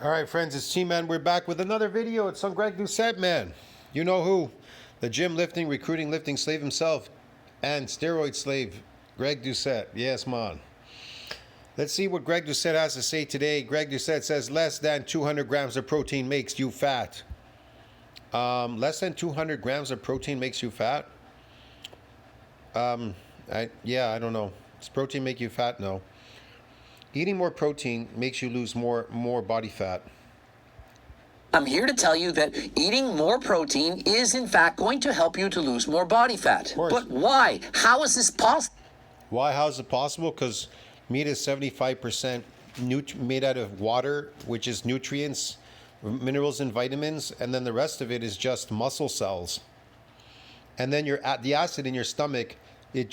All right, friends, it's T-Man. We're back with another video. It's on Greg Doucette, man. You know who? The gym lifting, recruiting, lifting slave himself and steroid slave, Greg Doucette. Yes, man. Let's see what Greg Doucette has to say today. Greg Doucette says less than 200 grams of protein makes you fat. Less than 200 grams of protein makes you fat? I don't know. Does protein make you fat? No. Eating more protein makes you lose more body fat. I'm here to tell you that eating more protein is in fact going to help you to lose more body fat. But why? How is this possible? Why? How is it possible? Because meat is 75% made out of water, which is nutrients, minerals, and vitamins, and then the rest of it is just muscle cells. And then the acid in your stomach, it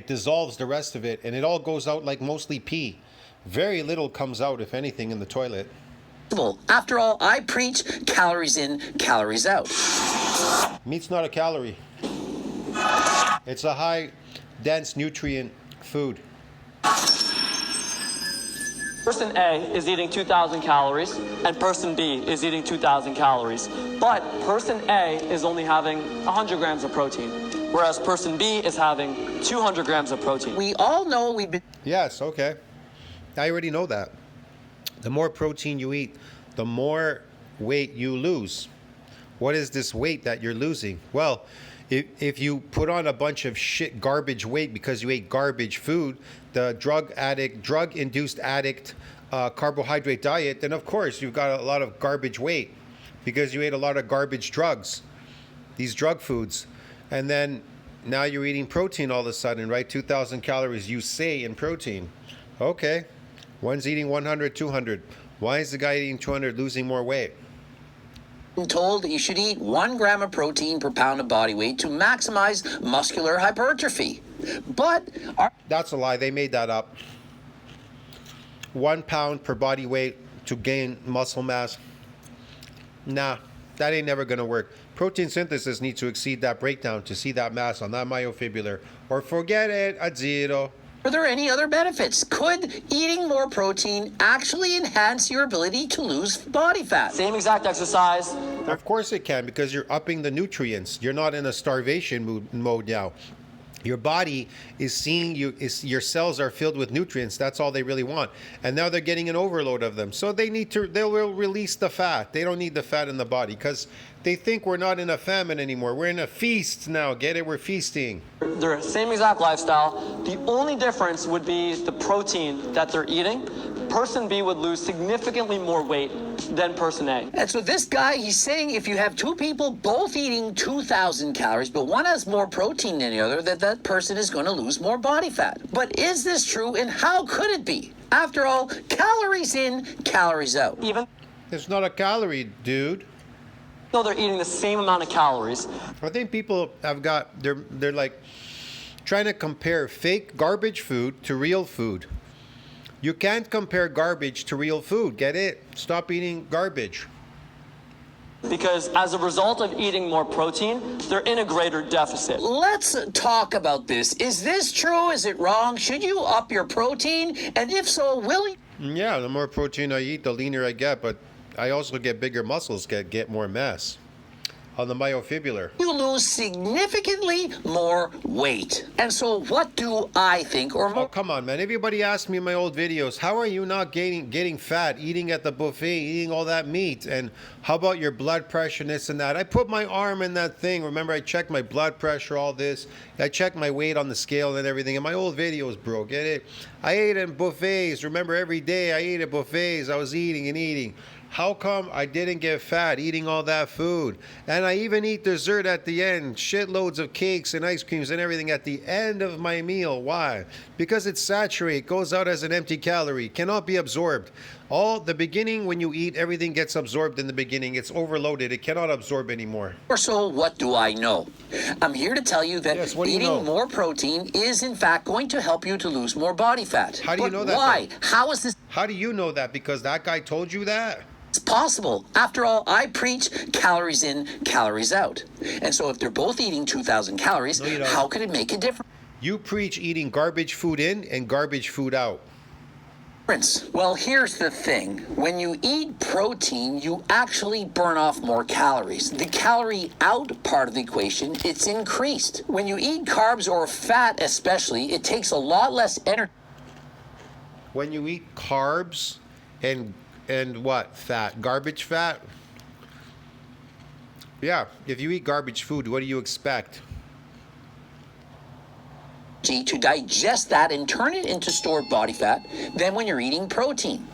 dissolves the rest of it, and it all goes out like mostly pee. Very little comes out, if anything, in the toilet. After all, I preach calories in, calories out. Meat's not a calorie. It's a high, dense nutrient food. Person A is eating 2,000 calories, and person B is eating 2,000 calories. But person A is only having 100 grams of protein, whereas person B is having 200 grams of protein. We all know we've been... Yes, okay. I already know that. The more protein you eat, the more weight you lose. What is this weight that you're losing? Well, if you put on a bunch of garbage weight because you ate garbage food, the drug-induced addict carbohydrate diet, then of course you've got a lot of garbage weight because you ate a lot of garbage drugs, these drug foods. And then now you're eating protein all of a sudden, right? 2,000 calories, you say, in protein. Okay. One's eating 100, 200. Why is the guy eating 200 losing more weight? I'm told that you should eat 1 gram of protein per pound of body weight to maximize muscular hypertrophy. But that's a lie. They made that up. 1 pound per body weight to gain muscle mass. Nah, that ain't never gonna work. Protein synthesis needs to exceed that breakdown to see that mass on that myofibrillar, or forget it at zero. Are there any other benefits? Could eating more protein actually enhance your ability to lose body fat? Same exact exercise. Of course it can, because you're upping the nutrients. You're not in a starvation mode now. Your body is seeing your cells are filled with nutrients. That's all they really want. And now they're getting an overload of them. So they will release the fat. They don't need the fat in the body because they think we're not in a famine anymore. We're in a feast now. Get it? We're feasting. They're the same exact lifestyle. The only difference would be the protein that they're eating. Person B would lose significantly more weight than person A. And so this guy, he's saying if you have two people both eating 2,000 calories, but one has more protein than the other, that person is going to lose more body fat. But is this true, and how could it be? After all, calories in, calories out. Even it's not a calorie, dude. though they're eating the same amount of calories. I think people they're like trying to compare fake garbage food to real food. You can't compare garbage to real food. Get it? Stop eating garbage. Because as a result of eating more protein, they're in a greater deficit. Let's talk about this. Is this true? Is it wrong? Should you up your protein? And if so, will you? Yeah, the more protein I eat, the leaner I get, but I also get bigger muscles, get more mass on the myofibrillar. You lose significantly more weight. And so what do I think? Oh, come on, man. Everybody asks me in my old videos, how are you not getting fat, eating at the buffet, eating all that meat? And how about your blood pressure, this and that? I put my arm in that thing. Remember, I checked my blood pressure, all this. I checked my weight on the scale and everything. In my old videos, bro, get it? I ate in buffets. Remember, every day I ate at buffets. I was eating and eating. How come I didn't get fat eating all that food? And I even eat dessert at the end, shitloads of cakes and ice creams and everything at the end of my meal. Why? Because it's saturated, goes out as an empty calorie, cannot be absorbed. The beginning, when you eat, everything gets absorbed in the beginning. It's overloaded. It cannot absorb anymore. So what do I know? I'm here to tell you that eating more protein is in fact going to help you to lose more body fat. How do you know that? Why? How is this? How do you know that? Because that guy told you that? It's possible. After all, I preach calories in, calories out. And so if they're both eating 2,000 calories, how could it make a difference? You preach eating garbage food in and garbage food out. Well, here's the thing. When you eat protein, you actually burn off more calories. The calorie out part of the equation, it's increased. When you eat carbs or fat especially, it takes a lot less energy. When you eat carbs and what? Fat? Garbage fat? Yeah, if you eat garbage food, what do you expect? To digest that and turn it into stored body fat than when you're eating protein.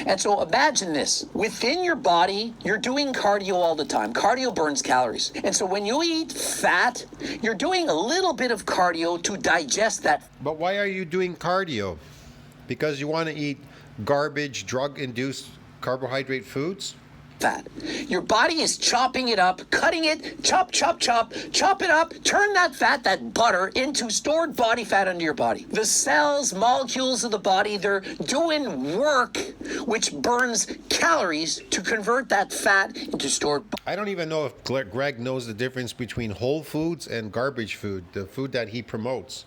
And so imagine this. Within your body, you're doing cardio all the time. Cardio burns calories. And so when you eat fat, you're doing a little bit of cardio to digest that. But why are you doing cardio? Because you want to eat garbage, drug-induced carbohydrate foods? Fat. Your body is chopping it up, cutting it, chop it up, turn that fat, that butter, into stored body fat under your body. The cells, molecules of the body, they're doing work which burns calories to convert that fat into stored. I don't even know if Greg knows the difference between whole foods and garbage food, the food that he promotes.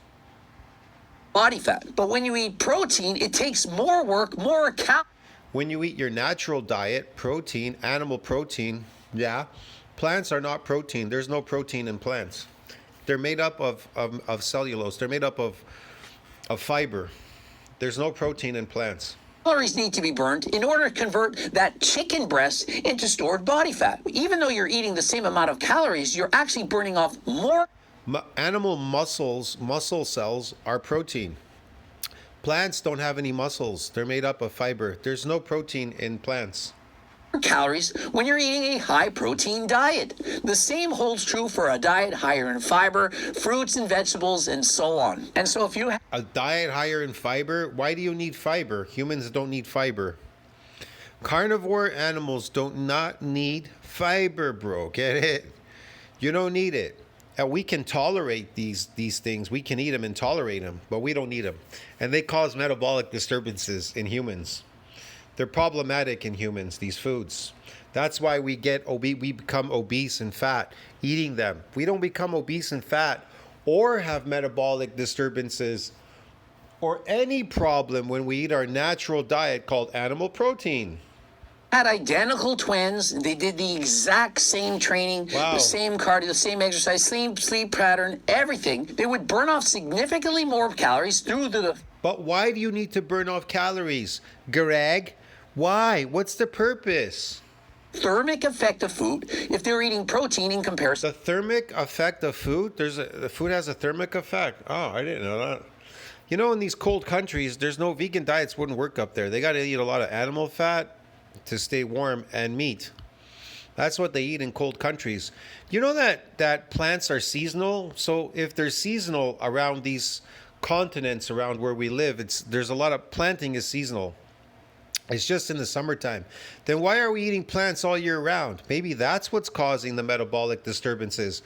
Body fat. But when you eat protein, it takes more work, more calories. When you eat your natural diet, protein, animal protein, yeah, plants are not protein. There's no protein in plants. They're made up of cellulose. They're made up of fiber. There's no protein in plants. Calories need to be burned in order to convert that chicken breast into stored body fat. Even though you're eating the same amount of calories, you're actually burning off more. Animal muscle cells are protein. Plants don't have any muscles. They're made up of fiber. There's no protein in plants. Calories when you're eating a high protein diet. The same holds true for a diet higher in fiber, fruits and vegetables, and so on. And so if you have a diet higher in fiber, why do you need fiber? Humans don't need fiber. Carnivore animals do not need fiber, bro. Get it? You don't need it. We can tolerate these things. We can eat them and tolerate them, but we don't need them. And they cause metabolic disturbances in humans. They're problematic in humans, these foods. That's why we become obese and fat eating them. We don't become obese and fat or have metabolic disturbances or any problem when we eat our natural diet called animal protein. Had identical twins. They did the exact same training, Wow. The same cardio, the same exercise, same sleep pattern, everything. They would burn off significantly more calories through the. But why do you need to burn off calories, Greg? Why? What's the purpose? Thermic effect of food if they're eating protein in comparison. The thermic effect of food? The food has a thermic effect. Oh, I didn't know that. You know, in these cold countries, there's no vegan diets wouldn't work up there. They got to eat a lot of animal fat to stay warm and meat. That's what they eat in cold countries. You know that plants are seasonal? So if they're seasonal around these continents around where we live, there's a lot of planting is seasonal. It's just in the summertime. Then why are we eating plants all year round? Maybe that's what's causing the metabolic disturbances.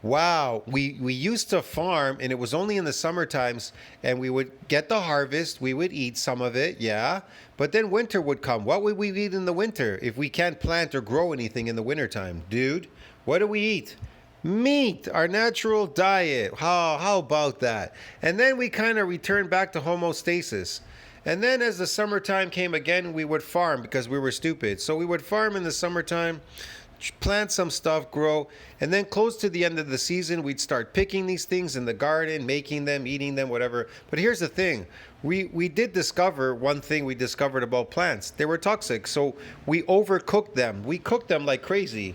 Wow, we used to farm and it was only in the summer times and we would get the harvest, we would eat some of it, yeah. But then winter would come. What would we eat in the winter if we can't plant or grow anything in the wintertime? Dude, what do we eat? Meat, our natural diet. How about that? And then we kind of return back to homeostasis. And then as the summertime came again, we would farm because we were stupid. So we would farm in the summertime, plant some stuff, grow, and then close to the end of the season, we'd start picking these things in the garden, making them, eating them, whatever. But here's the thing. We did discover one thing we discovered about plants. They were toxic, so we overcooked them. We cooked them like crazy.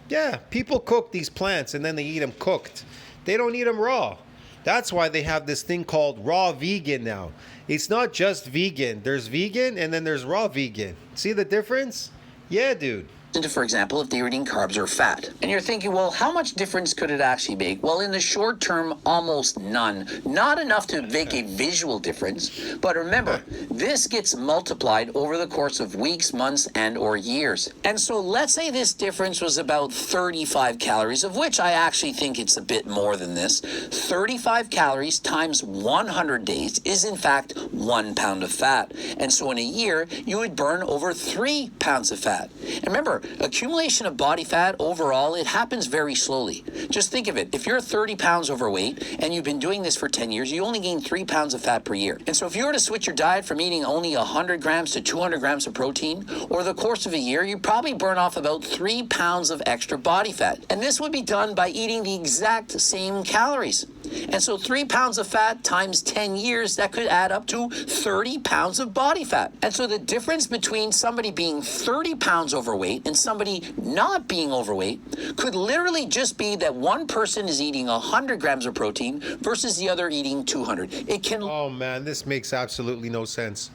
Yeah, people cook these plants and then they eat them cooked. They don't eat them raw. That's why they have this thing called raw vegan now. It's not just vegan. There's vegan and then there's raw vegan. See the difference? Yeah, dude. For example, if they're eating carbs or fat. And you're thinking, well, how much difference could it actually make? Well, in the short term, almost none. Not enough to make a visual difference. But remember, this gets multiplied over the course of weeks, months, and or years. And so let's say this difference was about 35 calories, of which I actually think it's a bit more than this. 35 calories times 100 days is in fact 1 pound of fat. And so in a year, you would burn over 3 pounds of fat. And remember, accumulation of body fat overall, it happens very slowly. Just think of it. If you're 30 pounds overweight and you've been doing this for 10 years, you only gain 3 pounds of fat per year. And so if you were to switch your diet from eating only 100 grams to 200 grams of protein, over the course of a year, you probably burn off about 3 pounds of extra body fat. And this would be done by eating the exact same calories. And so 3 pounds of fat times 10 years, that could add up to 30 pounds of body fat. And so the difference between somebody being 30 pounds overweight and somebody not being overweight could literally just be that one person is eating 100 grams of protein versus the other eating 200. It can... Oh man, this makes absolutely no sense.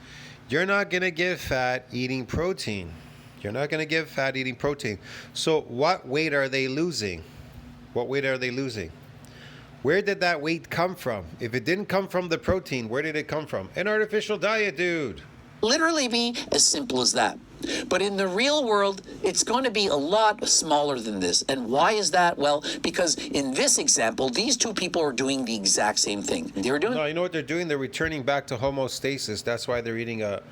You're not going to get fat eating protein. You're not going to get fat eating protein. So what weight are they losing? What weight are they losing? Where did that weight come from? If it didn't come from the protein, where did it come from? An artificial diet, dude. Literally be as simple as that. But in the real world, it's going to be a lot smaller than this. And why is that? Well, because in this example, these two people are doing the exact same thing. They were doing... No, you know what they're doing? They're returning back to homeostasis. That's why they're eating a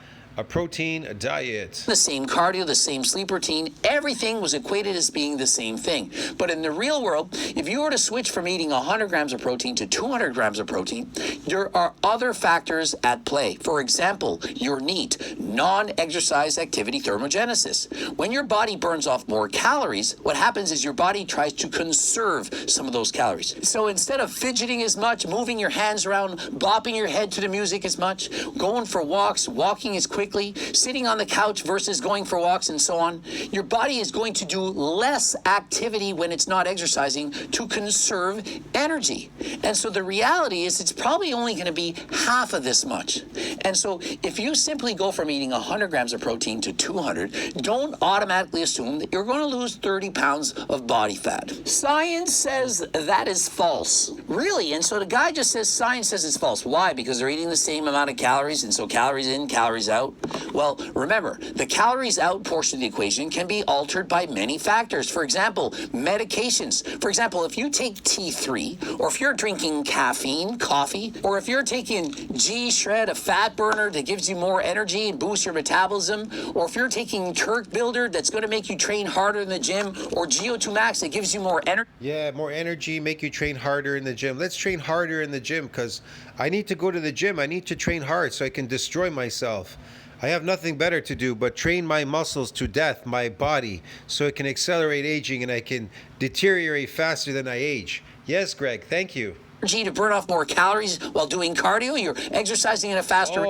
protein diet. The same cardio, the same sleep routine, everything was equated as being the same thing. But in the real world, if you were to switch from eating 100 grams of protein to 200 grams of protein, there are other factors at play. For example, your NEAT, non-exercise activity thermogenesis. When your body burns off more calories, what happens is your body tries to conserve some of those calories. So instead of fidgeting as much, moving your hands around, bopping your head to the music as much, going for walks, walking as quickly, sitting on the couch versus going for walks and so on, your body is going to do less activity when it's not exercising to conserve energy. And so the reality is it's probably only going to be half of this much. And so if you simply go from eating 100 grams of protein to 200, don't automatically assume that you're going to lose 30 pounds of body fat. Science says that is false. Really? And so the guy just says science says it's false. Why? Because they're eating the same amount of calories, and so calories in, calories out. Well, remember, the calories out portion of the equation can be altered by many factors. For example, medications. For example, if you take T3, or if you're drinking caffeine, coffee, or if you're taking G-Shred, a fat burner that gives you more energy and boosts your metabolism, or if you're taking Turk Builder that's going to make you train harder in the gym, or GO2 Max that gives you more energy. Yeah, more energy, make you train harder in the gym. Let's train harder in the gym because I need to go to the gym. I need to train hard so I can destroy myself. I have nothing better to do but train my muscles to death, my body, so it can accelerate aging and I can deteriorate faster than I age. Yes, Greg, thank you. Energy to burn off more calories while doing cardio. You're exercising in a faster...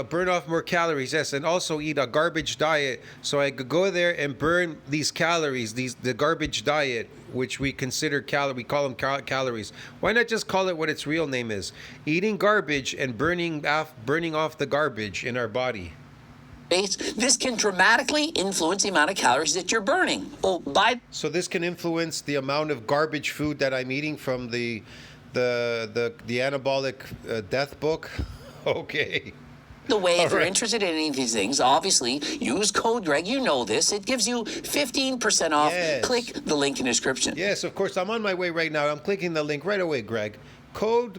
Burn off more calories, yes, and also eat a garbage diet so I could go there and burn these calories, the garbage diet, which we consider we call them calories. Why not just call it what its real name is? Eating garbage and burning off the garbage in our body. This can dramatically influence the amount of calories that you're burning. So this can influence the amount of garbage food that I'm eating from the anabolic death book. Okay. The way, if you're interested in any of these things, obviously use code Greg. You know this. It gives you 15% off. Yes. Click the link in the description. Yes, of course. I'm on my way right now. I'm clicking the link right away, Greg.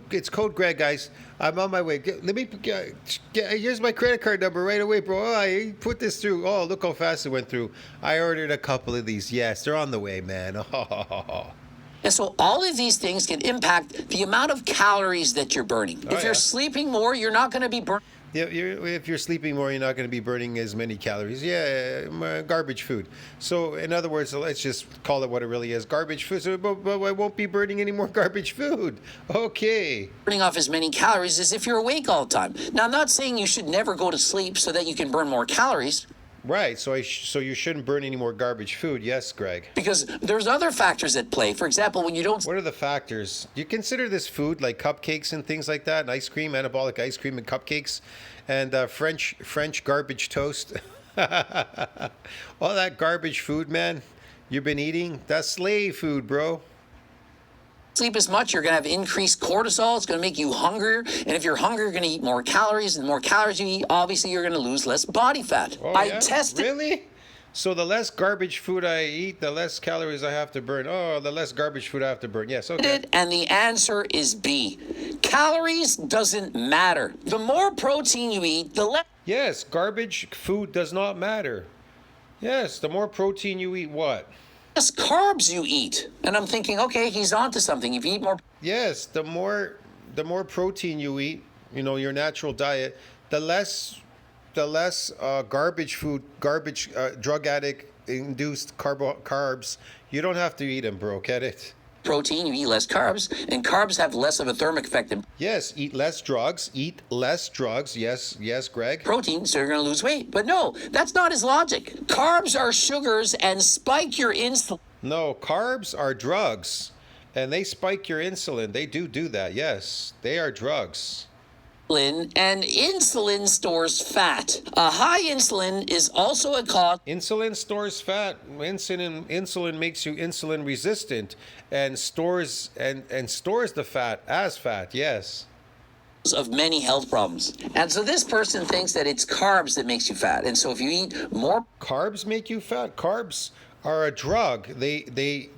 It's code Greg, guys. I'm on my way. Here's my credit card number right away, bro. Oh, I put this through. Oh, look how fast it went through. I ordered a couple of these. Yes, they're on the way, man. Oh. And so all of these things can impact the amount of calories that you're burning. If you're sleeping more, you're not going to be burning. Yeah, if you're sleeping more, you're not going to be burning as many calories. Yeah, garbage food. So, in other words, let's just call it what it really is, garbage food. So, but I won't be burning any more garbage food. Okay. Burning off as many calories as if you're awake all the time. Now, I'm not saying you should never go to sleep so that you can burn more calories. Right, so so you shouldn't burn any more garbage food. Yes, Greg. Because there's other factors at play. For example, when you don't... What are the factors? Do you consider this food like cupcakes and things like that? And ice cream, anabolic ice cream and cupcakes? And French garbage toast? All that garbage food, man, you've been eating? That's slave food, bro. Sleep as much, you're going to have increased cortisol. It's going to make you hungrier. And if you're hungry, you're going to eat more calories. And the more calories you eat, obviously, you're going to lose less body fat. Oh, I yeah? tested... Really? So the less garbage food I eat, the less calories I have to burn. Oh, the less garbage food I have to burn. Yes, okay. And the answer is B. Calories doesn't matter. The more protein you eat, the less... Yes, garbage food does not matter. Yes, the more protein you eat, what? less carbs you eat. And I'm thinking, okay, he's onto something. If you eat more. Yes, the more protein you eat, your natural diet, the less garbage food, drug addict induced carbs. You don't have to eat them, bro. Get it? Protein, you eat less carbs, and carbs have less of a thermic effect than Yes, eat less drugs. Eat less drugs. Yes, yes, Greg. protein, so you're going to lose weight. But no, that's not his logic. Carbs are sugars and spike your insulin. No, carbs are drugs, and they spike your insulin. They do that. Yes, they are drugs. And insulin stores fat. A high insulin is also a cause Insulin stores fat. Insulin makes you insulin resistant, and stores the fat as fat. Yes. of many health problems. And so this person thinks that it's carbs that makes you fat. And so if you eat more Carbs make you fat. Carbs are a drug. They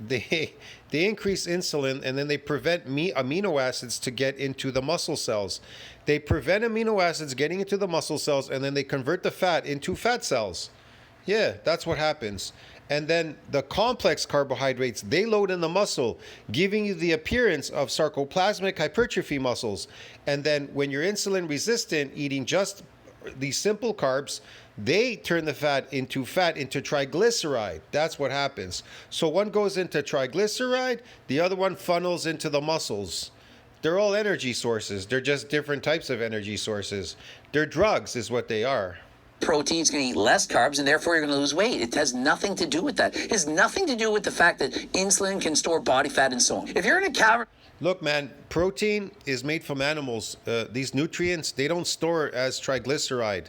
increase insulin, and then they prevent amino acids to get into the muscle cells. They prevent amino acids getting into the muscle cells, and then they convert the fat into fat cells. Yeah, that's what happens. And then the complex carbohydrates, they load in the muscle, giving you the appearance of sarcoplasmic hypertrophy muscles. And then when you're insulin resistant, eating just these simple carbs, they turn the fat into triglyceride. That's what happens. So one goes into triglyceride, the other one funnels into the muscles. They're all energy sources. They're just different types of energy sources. They're drugs is what they are. protein's going to eat less carbs, and therefore you're going to lose weight. It has nothing to do with that. It has nothing to do with the fact that insulin can store body fat and so on. If you're in a calorie Look, man, protein is made from animals. These nutrients, they don't store as triglyceride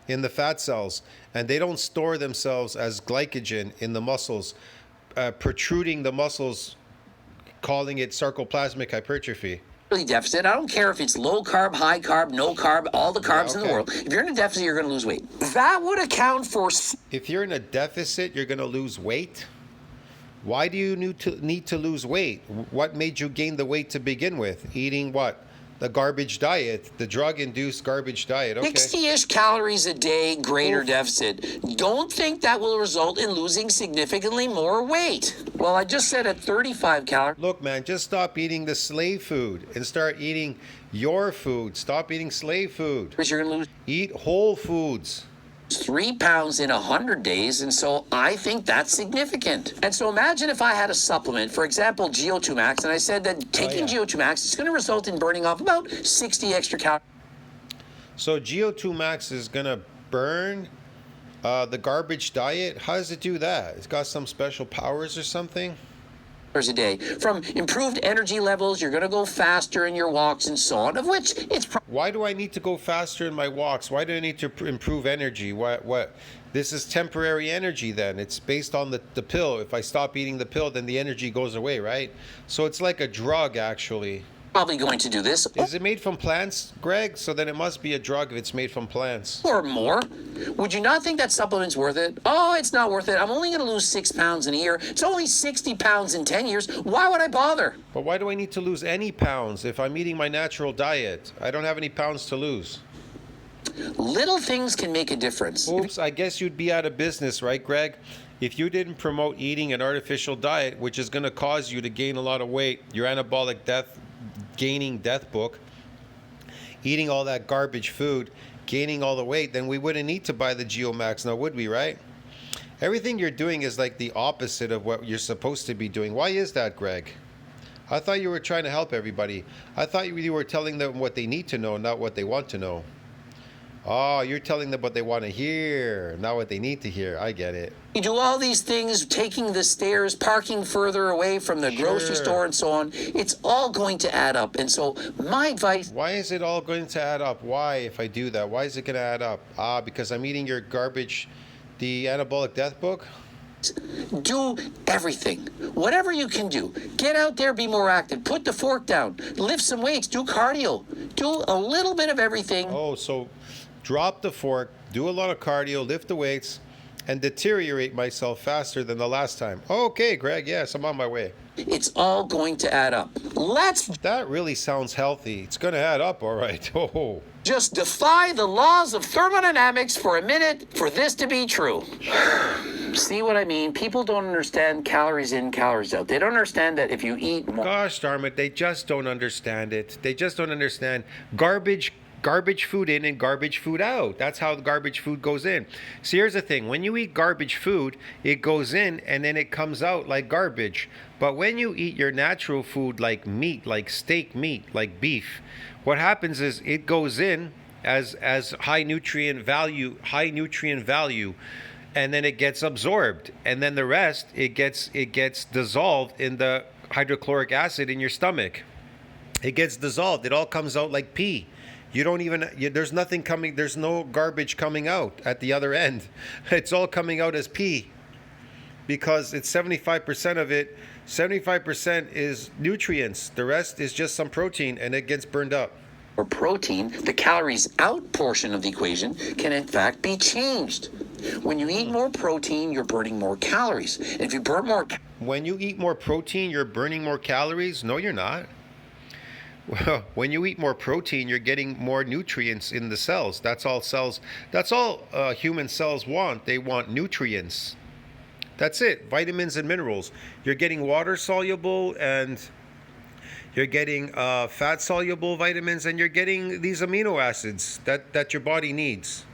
in the fat cells, and they don't store themselves as glycogen in the muscles, protruding the muscles, calling it sarcoplasmic hypertrophy. deficit, I don't care if it's low carb, high carb, no carb, all the carbs in the okay. world. If you're in a deficit, you're going to lose weight. That would account for If you're in a deficit, you're going to lose weight. Why do you need to lose weight? What made you gain the weight to begin with? Eating what? The garbage diet, the drug-induced garbage diet. Okay. 60-ish calories a day greater Oof. deficit. Don't think that will result in losing significantly more weight. Well, I just said at 35 calories. Look, man, just stop eating the slave food and start eating your food. Stop eating slave food. You're going to lose Eat whole foods. 3 pounds in 100 days, and so I think that's significant. And so imagine if I had a supplement, for example, GO2 Max, and I said that taking GO2 Max is going to result in burning off about 60 extra calories So GO2 Max is going to burn the garbage diet. How does it do that? It's got some special powers or something? a day. From improved energy levels, you're going to go faster in your walks and so on, of which it's Why do I need to go faster in my walks? Why do I need to improve energy? What? This is temporary energy then. It's based on the pill. If I stop eating the pill, then the energy goes away, right? So it's like a drug, actually. probably going to do this. Is it made from plants, Greg? So then it must be a drug if it's made from plants. Or more. Would you not think that supplement's worth it? Oh, it's not worth it. I'm only going to lose 6 pounds in a year. It's only 60 pounds in 10 years. Why would I bother? But why do I need to lose any pounds if I'm eating my natural diet? I don't have any pounds to lose. Little things can make a difference. Oops, I guess you'd be out of business, right, Greg? If you didn't promote eating an artificial diet, which is going to cause you to gain a lot of weight, your anabolic gaining death book, eating all that garbage food, gaining all the weight, then we wouldn't need to buy the GeoMax now, would we, right? Everything you're doing is like the opposite of what you're supposed to be doing. Why is that, Greg? I thought you were trying to help everybody. I thought you were telling them what they need to know, not what they want to know. Oh, you're telling them what they want to hear, not what they need to hear. I get it. You do all these things, taking the stairs, parking further away from the grocery store and so on. It's all going to add up. And so my advice... Why is it all going to add up? Why, if I do that? Why is it going to add up? Because I'm eating your garbage, the anabolic death book? Do everything. Whatever you can do. Get out there, be more active. Put the fork down. Lift some weights. Do cardio. Do a little bit of everything. Oh, so drop the fork, do a lot of cardio, lift the weights, and deteriorate myself faster than the last time. Okay, Greg, yes, I'm on my way. It's all going to add up. Let's That really sounds healthy. It's going to add up, all right. Oh. just defy the laws of thermodynamics for a minute for this to be true. See what I mean? People don't understand calories in, calories out. They don't understand that if you eat more. Gosh darn it, they just don't understand it. They just don't understand garbage food in and garbage food out. That's how the garbage food goes in. So here's the thing. When you eat garbage food, it goes in and then it comes out like garbage. But when you eat your natural food like meat, like steak meat, like beef, what happens is it goes in as high nutrient value, and then it gets absorbed. And then the rest, it gets dissolved in the hydrochloric acid in your stomach. It gets dissolved. It all comes out like pee. You don't even, there's nothing coming, there's no garbage coming out at the other end. It's all coming out as pee because it's 75% of it, 75% is nutrients. The rest is just some protein and it gets burned up. Or protein, the calories out portion of the equation can in fact be changed. When you eat more protein, you're burning more calories. And if you burn more... When you eat more protein, you're burning more calories? No, you're not. Well, when you eat more protein, you're getting more nutrients in the cells. That's all human cells want. They want nutrients. That's it. Vitamins and minerals. You're getting water soluble and you're getting fat soluble vitamins, and you're getting these amino acids that your body needs.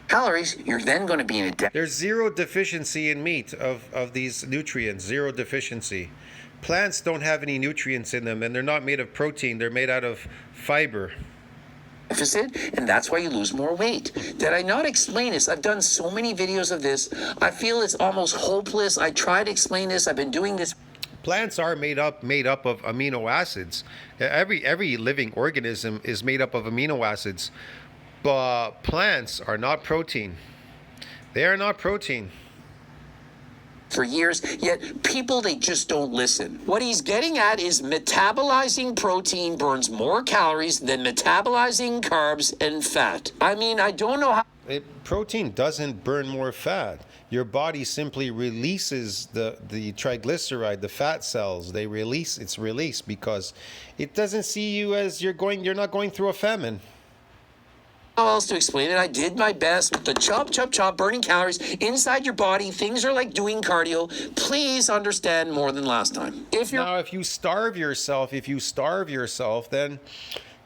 Calories, you're then going to be in a... There's zero deficiency in meat of these nutrients. Zero deficiency. Plants don't have any nutrients in them, and they're not made of protein. They're made out of fiber. Deficit, and that's why you lose more weight. Did I not explain this? I've done so many videos of this. I feel it's almost hopeless. I try to explain this. I've been doing this. Plants are made up of amino acids. Every living organism is made up of amino acids, but plants are not protein. They are not protein. For years, yet people, they just don't listen. What he's getting at is metabolizing protein burns more calories than metabolizing carbs and fat. I mean, I don't know how... Protein doesn't burn more fat. Your body simply releases the triglyceride, the fat cells. It's released because it doesn't see you as you're not going through a famine. How else to explain it? I did my best with the chop, burning calories inside your body. Things are like doing cardio. Please understand more than last time. If you starve yourself, then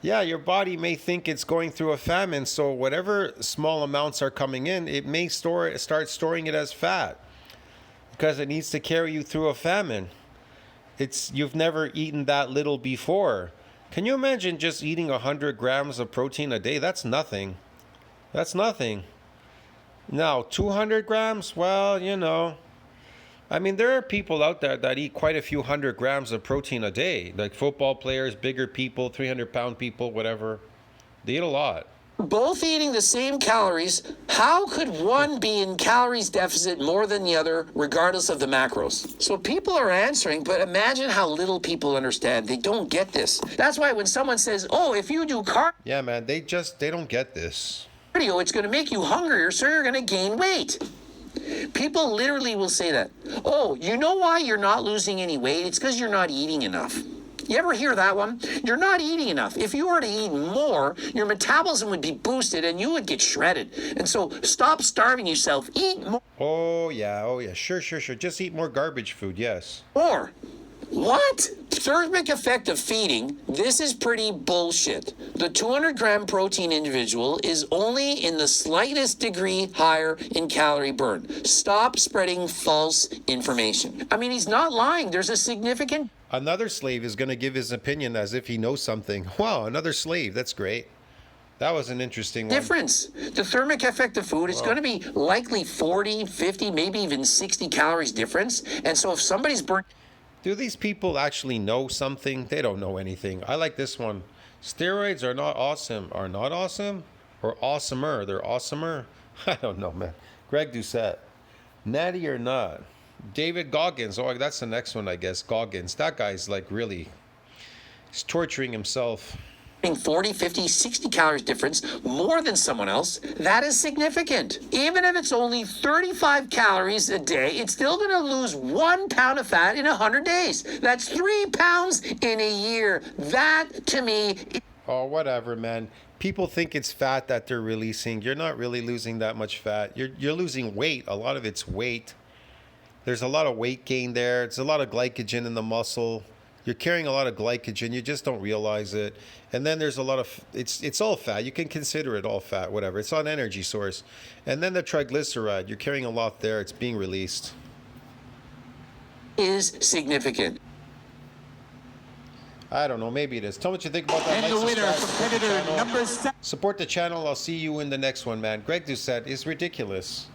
yeah, your body may think it's going through a famine. So whatever small amounts are coming in, it may start storing it as fat because it needs to carry you through a famine. You've never eaten that little before. Can you imagine just eating 100 grams of protein a day? That's nothing. That's nothing. Now, 200 grams? Well, I mean, there are people out there that eat quite a few 100 grams of protein a day. Like football players, bigger people, 300-pound people, whatever. They eat a lot. Both eating the same calories, how could one be in calories deficit more than the other, regardless of the macros? So people are answering, but imagine how little people understand. They don't get this. That's why when someone says, oh, if you do yeah, man, they don't get this. Cardio, it's going to make you hungrier, so you're going to gain weight. People literally will say that. Oh, you know why you're not losing any weight? It's because you're not eating enough. You ever hear that one? You're not eating enough. If you were to eat more, your metabolism would be boosted and you would get shredded. And so stop starving yourself. Eat more. Oh, yeah. Sure. Just eat more garbage food, yes. More. What? Thermic effect of feeding, this is pretty bullshit. The 200-gram protein individual is only in the slightest degree higher in calorie burn. Stop spreading false information. I mean, he's not lying. There's a significant... Another slave is going to give his opinion as if he knows something. Wow, another slave. That's great. That was an interesting one. Difference. The thermic effect of food is going to be likely 40, 50, maybe even 60 calories difference. And so if somebody's burnt... Do these people actually know something? They don't know anything. I like this one. Steroids are not awesome. Are not awesome? Or awesomer? They're awesomer? I don't know, man. Greg Doucette. Natty or not? David Goggins. Oh, that's the next one, I guess. Goggins. That guy's like really... He's torturing himself. 40, 50, 60 calories difference more than someone else, that is significant. Even if it's only 35 calories a day, it's still going to lose 1 pound of fat in 100 days. That's 3 pounds in a year. That, to me... Oh, whatever, man. People think it's fat that they're releasing. You're not really losing that much fat. You're losing weight. A lot of it's weight. There's a lot of weight gain there. It's a lot of glycogen in the muscle. You're carrying a lot of glycogen. You just don't realize it. And then there's a lot of, it's all fat. You can consider it all fat, whatever. It's an energy source. And then the triglyceride, you're carrying a lot there. It's being released. Is significant. I don't know. Maybe it is. Tell me what you think about that. And Like, the winner, subscribe, competitor number 7. support the channel. I'll see you in the next one, man. Greg Doucette is ridiculous.